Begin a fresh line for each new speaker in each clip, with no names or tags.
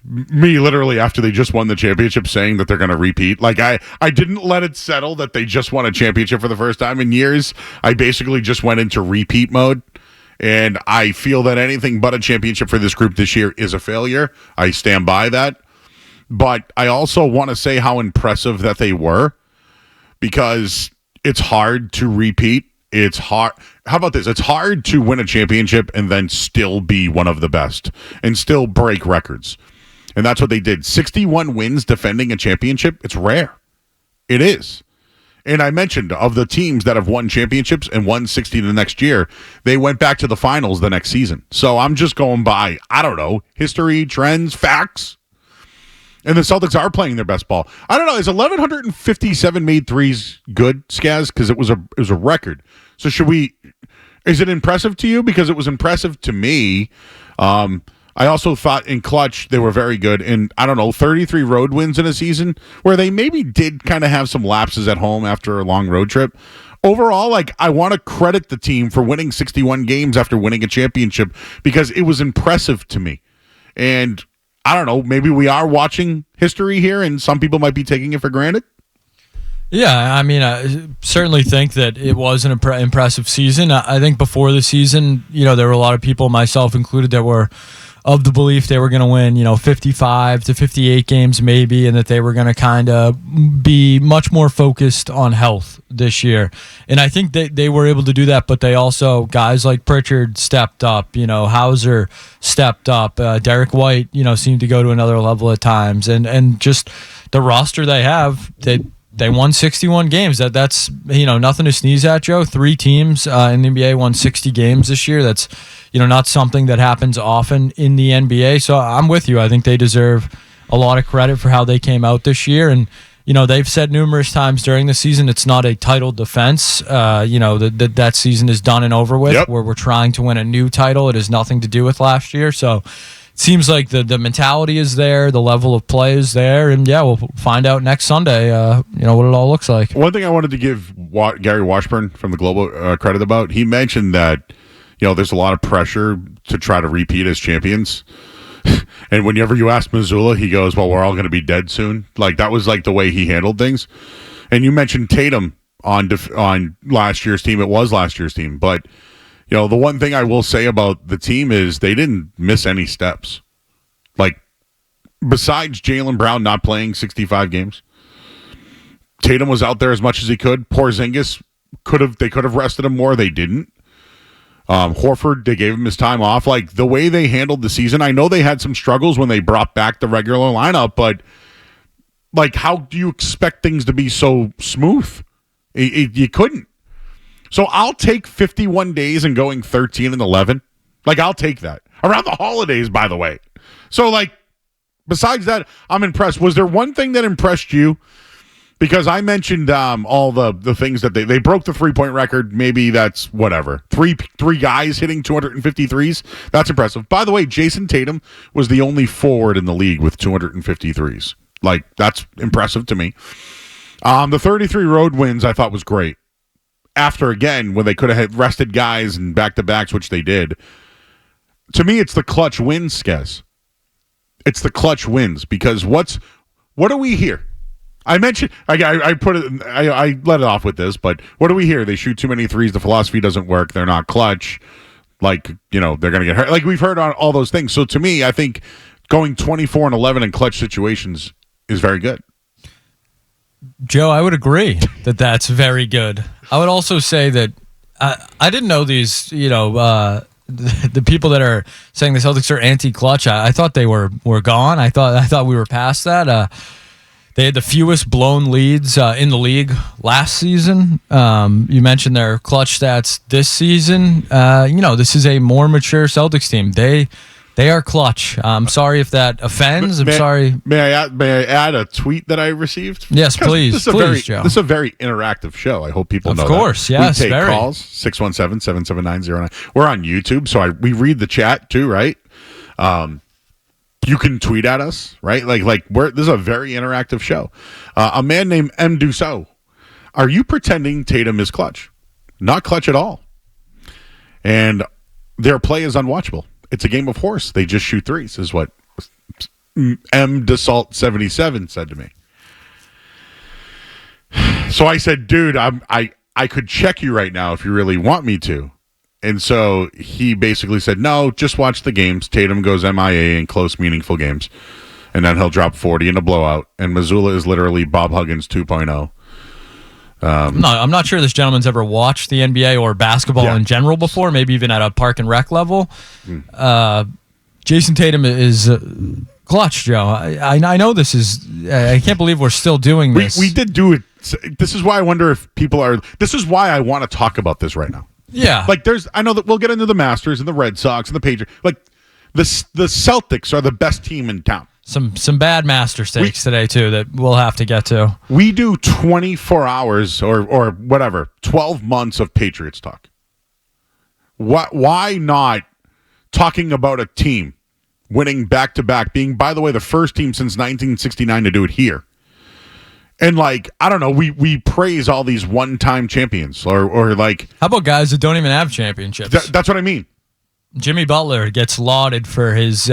me literally after they just won the championship saying that they're going to repeat. Like I didn't let it settle that they just won a championship for the first time in years. I basically just went into repeat mode. And I feel that anything but a championship for this group this year is a failure. I stand by that. But I also want to say how impressive that they were, because it's hard to repeat. It's hard. How about this? It's hard to win a championship and then still be one of the best and still break records. And that's what they did. 61 wins defending a championship. It's rare. It is. And I mentioned of the teams that have won championships and won 60 the next year, they went back to the finals the next season. So I'm just going by, I don't know, history, trends, facts. And the Celtics are playing their best ball. I don't know, is 1,157 made threes good, Skaz? Because it was a record. So is it impressive to you? Because it was impressive to me. I also thought in clutch they were very good. And I don't know, 33 road wins in a season where they maybe did kind of have some lapses at home after a long road trip. Overall, like, I want to credit the team for winning 61 games after winning a championship because it was impressive to me. And I don't know, maybe we are watching history here and some people might be taking it for granted.
Yeah, I mean, I certainly think that it was an impressive season. I think before the season, there were a lot of people, myself included, that were of the belief they were going to win, 55 to 58 games maybe, and that they were going to kind of be much more focused on health this year. And I think they were able to do that, but they also, guys like Pritchard stepped up, Hauser stepped up, Derek White, seemed to go to another level at times. And just the roster they have, they won 61 games. That's nothing to sneeze at, Joe. 3 teams in the NBA won 60 games this year. That's not something that happens often in the NBA. So I'm with you. I think they deserve a lot of credit for how they came out this year. And they've said numerous times during the season it's not a title defense. That season is done and over with.
Yep.
Where we're trying to win a new title. It has nothing to do with last year. So seems like the mentality is there, the level of play is there, and we'll find out next Sunday, what it all looks like.
One thing I wanted to give Gary Washburn from the Global credit about, he mentioned that, there's a lot of pressure to try to repeat as champions. And whenever you ask Missoula, he goes, well, we're all going to be dead soon. Like, that was like the way he handled things. And you mentioned Tatum on last year's team. It was last year's team, but the one thing I will say about the team is they didn't miss any steps. Like, besides Jaylen Brown not playing 65 games, Tatum was out there as much as he could. Porzingis they could have rested him more. They didn't. Horford, they gave him his time off. Like, the way they handled the season, I know they had some struggles when they brought back the regular lineup, but like, how do you expect things to be so smooth? You couldn't. So I'll take 51 days and going 13-11. Like, I'll take that. Around the holidays, by the way. So, like, besides that, I'm impressed. Was there one thing that impressed you? Because I mentioned all the things that they broke the three-point record. Maybe that's whatever. Three guys hitting 253s. That's impressive. By the way, Jason Tatum was the only forward in the league with 253s. Like, that's impressive to me. The 33 road wins I thought was great. After, again, when they could have rested guys and back-to-backs, which they did. To me, it's the clutch wins, Skez. It's the clutch wins, because what do we hear? I mentioned, I put it, I let it off with this, but what do we hear? They shoot too many threes, the philosophy doesn't work, they're not clutch, like, they're going to get hurt. Like, we've heard on all those things. So to me, I think going 24-11 in clutch situations is very good.
Joe, I would agree that that's very good. I would also say that I didn't know these, the people that are saying the Celtics are anti-clutch. I thought they were gone. I thought we were past that. They had the fewest blown leads in the league last season. You mentioned their clutch stats this season. This is a more mature Celtics team. They are clutch. I'm sorry if that offends. Sorry.
May I add a tweet that I received?
Yes, please, Joe.
This is a very interactive show. I hope people know that.
Of course, yes.
We take calls, 617-779-09. We're on YouTube, so we read the chat too, right? You can tweet at us, right? This is a very interactive show. A man named M. Dussault. Are you pretending Tatum is clutch? Not clutch at all. And their play is unwatchable. It's a game of horse. They just shoot threes, is what M. DeSalt 77 said to me. So I said, dude, I could check you right now if you really want me to. And so he basically said, no, just watch the games. Tatum goes MIA in close, meaningful games. And then he'll drop 40 in a blowout. And Missoula is literally Bob Huggins 2.0.
I'm not sure this gentleman's ever watched the NBA or basketball in general before, maybe even at a park and rec level. Jason Tatum is clutch, Joe. I know this is... I can't believe we're still doing this.
We did do it. This is why I wonder if people are... This is why I want to talk about this right now.
Yeah.
Like, I know that we'll get into the Masters and the Red Sox and the Patriots. Like, the Celtics are the best team in town.
Some bad master stakes today, too, that we'll have to get to.
We do 24 hours or whatever, 12 months of Patriots talk. Why not talking about a team winning back-to-back, being, by the way, the first team since 1969 to do it here? And, like, I don't know, we praise all these one-time champions or like...
How about guys that don't even have championships?
That's what I mean.
Jimmy Butler gets lauded for his...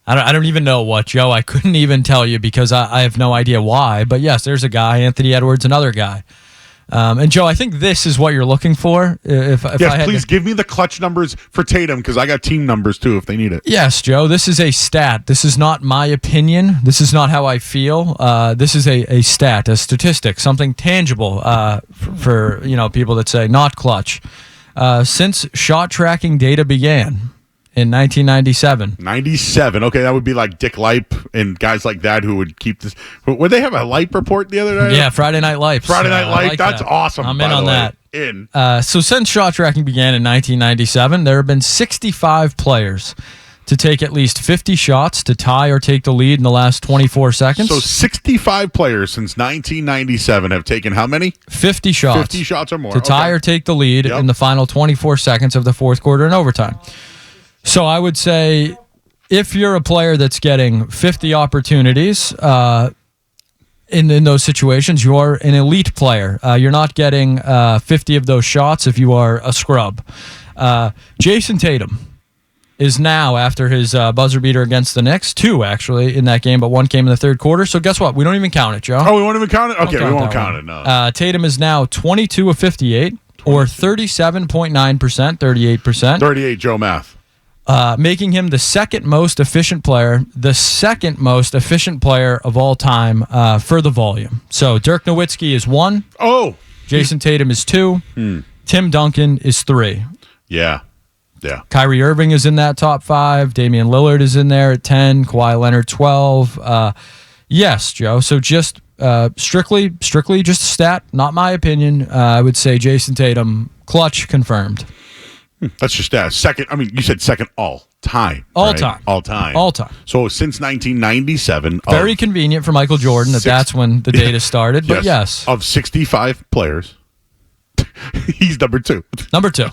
I don't even know what, Joe. I couldn't even tell you because I have no idea why. But, yes, there's a guy, Anthony Edwards, another guy. And, Joe, I think this is what you're looking for. If
please give me the clutch numbers for Tatum because I got team numbers, too, if they need it.
Yes, Joe, this is a stat. This is not my opinion. This is not how I feel. This is a stat, a statistic, something tangible for people that say not clutch. Since shot tracking data began in 1997.
97. Okay, that would be like Dick Lipe and guys like that who would keep this. Would they have a Lipe report the other day?
Yeah, Friday Night Lipe.
Friday Night Lipe. Like that's awesome.
I'm in on that.
In.
So since shot tracking began in 1997, there have been 65 players to take at least 50 shots to tie or take the lead in the last 24 seconds.
So 65 players since 1997 have taken how many?
50 shots.
50 shots or more.
To tie or take the lead in the final 24 seconds of the fourth quarter and overtime. So I would say if you're a player that's getting 50 opportunities in those situations, you are an elite player. You're not getting 50 of those shots if you are a scrub. Jason Tatum is now, after his buzzer beater against the Knicks, 2 actually in that game, but 1 came in the third quarter. So guess what? We don't even count it, Joe.
Oh, we won't even count it? Okay, we won't count it, no.
Tatum is now 22 of 58, or 37.9%, 38%.
38, Joe Math.
Making him the second most efficient player of all time for the volume. So Dirk Nowitzki is 1.
Oh.
Jason Tatum is 2. Tim Duncan is 3.
Yeah.
Kyrie Irving is in that top 5. Damian Lillard is in there at 10. Kawhi Leonard 12. Yes, Joe. So just strictly just a stat, not my opinion. I would say Jason Tatum, clutch confirmed.
That's just that. Second, I mean, you said second all time.
All
right?
time.
All time.
All time.
So since 1997.
Very convenient for Michael Jordan that's when the data started. But yes.
Of 65 players, he's number 2.
Number 2.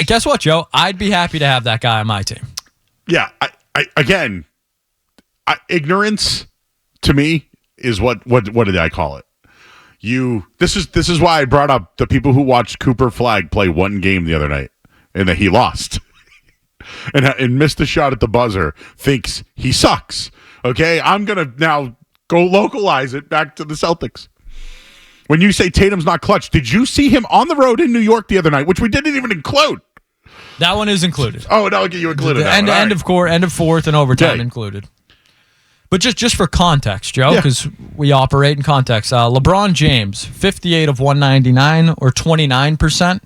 Guess what, Joe? I'd be happy to have that guy on my team.
Yeah. Ignorance to me is what did I call it? This is why I brought up the people who watched Cooper Flagg play one game the other night and that he lost and missed a shot at the buzzer, thinks he sucks. Okay, I'm gonna now go localize it back to the Celtics. When you say Tatum's not clutch, did you see him on the road in New York the other night, which we didn't even include?
That one is included.
Oh, no, you included that.
End of fourth and overtime included. But just for context, Joe, because we operate in context. LeBron James, 58 of 199 or 29%.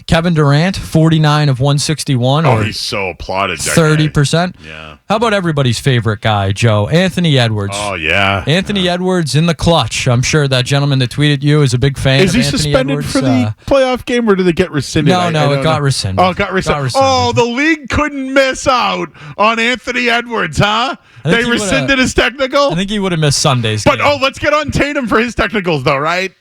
Kevin Durant, 49 of 161 or
he's so applauded.
30%.
Yeah.
How about everybody's favorite guy, Joe? Anthony Edwards.
Oh, yeah.
Anthony Edwards in the clutch. I'm sure that gentleman that tweeted you is a big fan of Anthony Edwards.
Is he suspended for the playoff game or did it get rescinded?
No, it got rescinded.
Oh, it got rescinded. Oh, the league couldn't miss out on Anthony Edwards, huh? They rescinded his technical?
I think he would have missed Sunday's
game.
But,
let's get on Tatum for his technicals, though, right?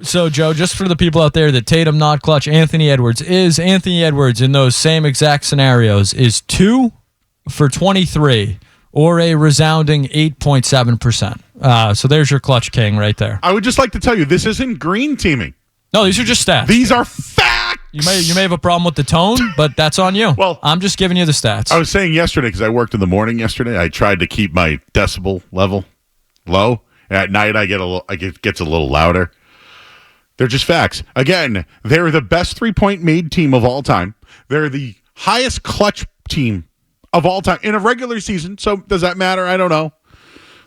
So, Joe, just for the people out there that Tatum not clutch, Anthony Edwards in those same exact scenarios is 2 for 23 or a resounding 8.7%. So there's your clutch king right there.
I would just like to tell you, this isn't green teaming.
No, these are just stats.
These are facts.
You may have a problem with the tone, but that's on you.
Well,
I'm just giving you the stats.
I was saying yesterday, because I worked in the morning yesterday, I tried to keep my decibel level low. At night, it gets a little louder. They're just facts. Again, they're the best three-point made team of all time. They're the highest clutch team of all time in a regular season. So does that matter? I don't know.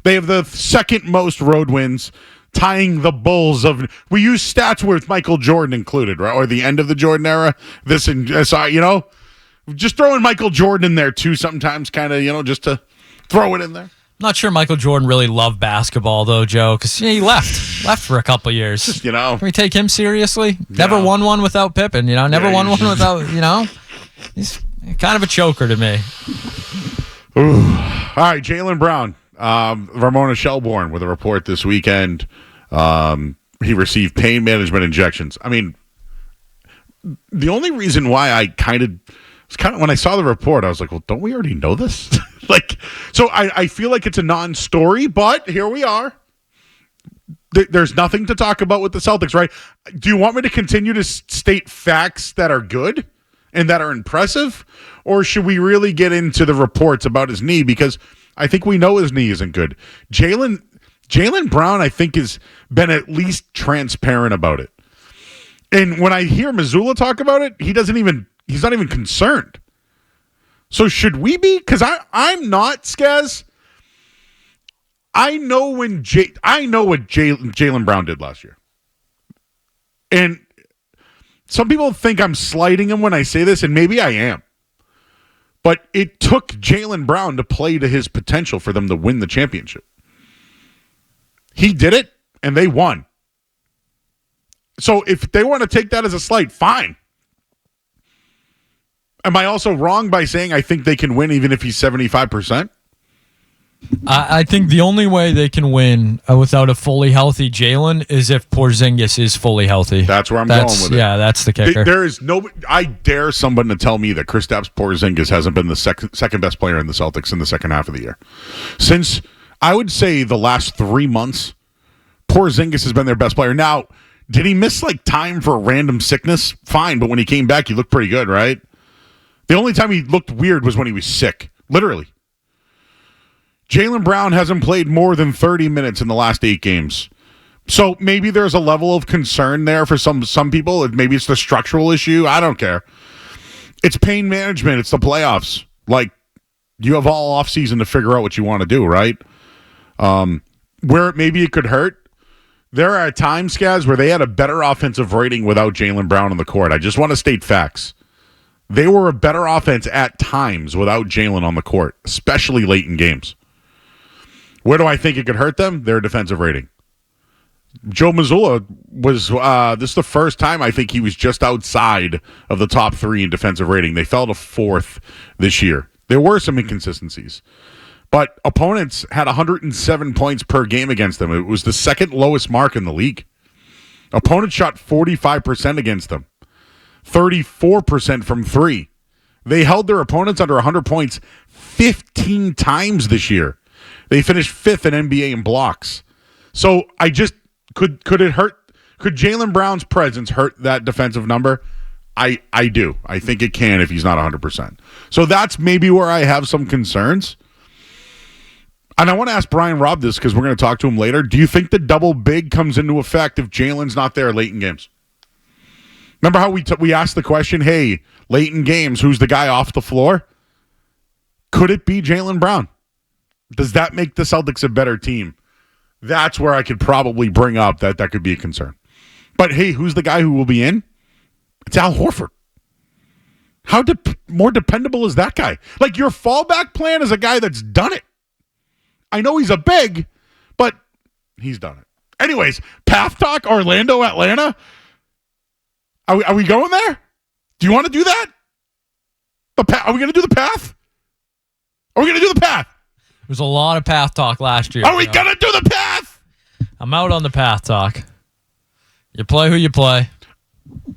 They have the second most road wins, tying the Bulls of. We use stats with Michael Jordan included, right, or the end of the Jordan era. Just throwing Michael Jordan in there too sometimes, kind of, just to throw it in there.
Not sure Michael Jordan really loved basketball, though, Joe, because he left for a couple years.
Can
we take him seriously? Never won one without Pippen, Never won one without, He's kind of a choker to me.
Ooh. All right, Jaylen Brown, Ramona Shelbourne with a report this weekend. He received pain management injections. I mean, the only reason why I when I saw the report, I was like, well, don't we already know this? So I feel like it's a non-story, but here we are. There's nothing to talk about with the Celtics, right? Do you want me to continue to state facts that are good and that are impressive? Or should we really get into the reports about his knee? Because I think we know his knee isn't good. Jaylen Brown, I think, has been at least transparent about it. And when I hear Mazzulla talk about it, he's not even concerned. So should we be? Because I'm not, Skaz. I know what Jaylen Brown did last year. And some people think I'm slighting him when I say this, and maybe I am. But it took Jaylen Brown to play to his potential for them to win the championship. He did it, and they won. So if they want to take that as a slight, fine. Am I also wrong by saying I think they can win even if he's 75%?
I think the only way they can win without a fully healthy Jaylen is if Porzingis is fully healthy.
That's where I'm going with it.
Yeah, that's the kicker.
There is no. I dare someone to tell me that Kristaps Porzingis hasn't been the second best player in the Celtics in the second half of the year. Since, I would say, the last 3 months, Porzingis has been their best player. Now, did he miss time for a random sickness? Fine, but when he came back, he looked pretty good, right? The only time he looked weird was when he was sick. Literally. Jaylen Brown hasn't played more than 30 minutes in the last 8 games. So maybe there's a level of concern there for some people. Maybe it's the structural issue. I don't care. It's pain management. It's the playoffs. You have all offseason to figure out what you want to do, right? Where maybe it could hurt. There are times, Skaz, where they had a better offensive rating without Jaylen Brown on the court. I just want to state facts. They were a better offense at times without Jaylen on the court, especially late in games. Where do I think it could hurt them? Their defensive rating. Joe Mazzulla was, this is the first time I think he was just outside of the top 3 in defensive rating. They fell to 4th this year. There were some inconsistencies. But opponents had 107 points per game against them. It was the second lowest mark in the league. Opponents shot 45% against them. 34% from 3. They held their opponents under 100 points 15 times this year. They finished 5th in NBA in blocks. So I just could it hurt? Could Jaylen Brown's presence hurt that defensive number? I do. I think it can if he's not 100%. So that's maybe where I have some concerns. And I want to ask Brian Robb this because we're going to talk to him later. Do you think the double big comes into effect if Jaylen's not there late in games? Remember how we asked the question, hey, late in games, who's the guy off the floor? Could it be Jaylen Brown? Does that make the Celtics a better team? That's where I could probably bring up that could be a concern. But hey, who's the guy who will be in? It's Al Horford. How more dependable is that guy? Your fallback plan is a guy that's done it. I know he's a big, but he's done it. Anyways, Path Talk, Orlando, Atlanta. Are we going there? Do you want to do that? Are we going to do the path? Are we going to do the path?
There was a lot of path talk last year.
Are we going to do the path?
I'm out on the path talk. You play who you play.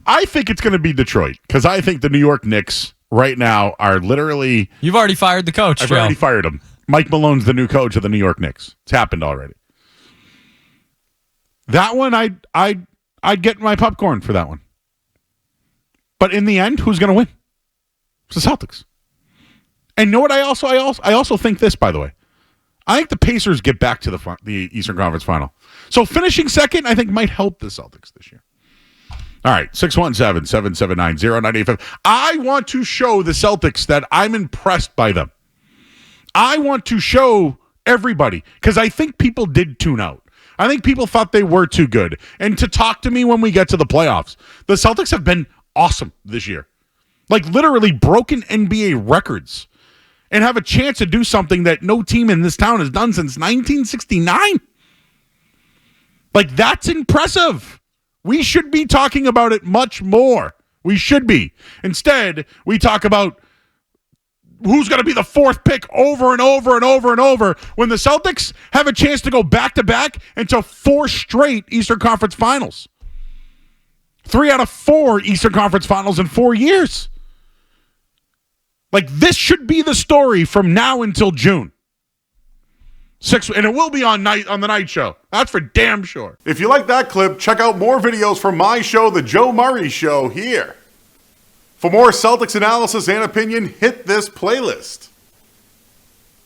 I think it's going to be Detroit because I think the New York Knicks right now are literally...
You've already fired the coach,
I've
Joe.
already fired him. Mike Malone's the new coach of the New York Knicks. It's happened already. That one, I'd get my popcorn for that one. But in the end, who's going to win? It's the Celtics. And you know what? I also think this, by the way. I think the Pacers get back to the Eastern Conference Final. So finishing second, I think, might help the Celtics this year. All right, 617-779-0985. I want to show the Celtics that I'm impressed by them. I want to show everybody, because I think people did tune out. I think people thought they were too good. And to talk to me when we get to the playoffs. The Celtics have been awesome this year. Like literally broken NBA records. And have a chance to do something that no team in this town has done since 1969. Like, that's impressive. We should be talking about it much more. We should be. Instead, we talk about who's going to be the fourth pick over and over and over and over when the Celtics have a chance to go back-to-back into 4 straight Eastern Conference Finals. 3 out of 4 Eastern Conference Finals in 4 years. Like, this should be the story from now until June. And it will be on the night show. That's for damn sure. If you like that clip, check out more videos from my show, The Joe Murray Show, here. For more Celtics analysis and opinion, hit this playlist.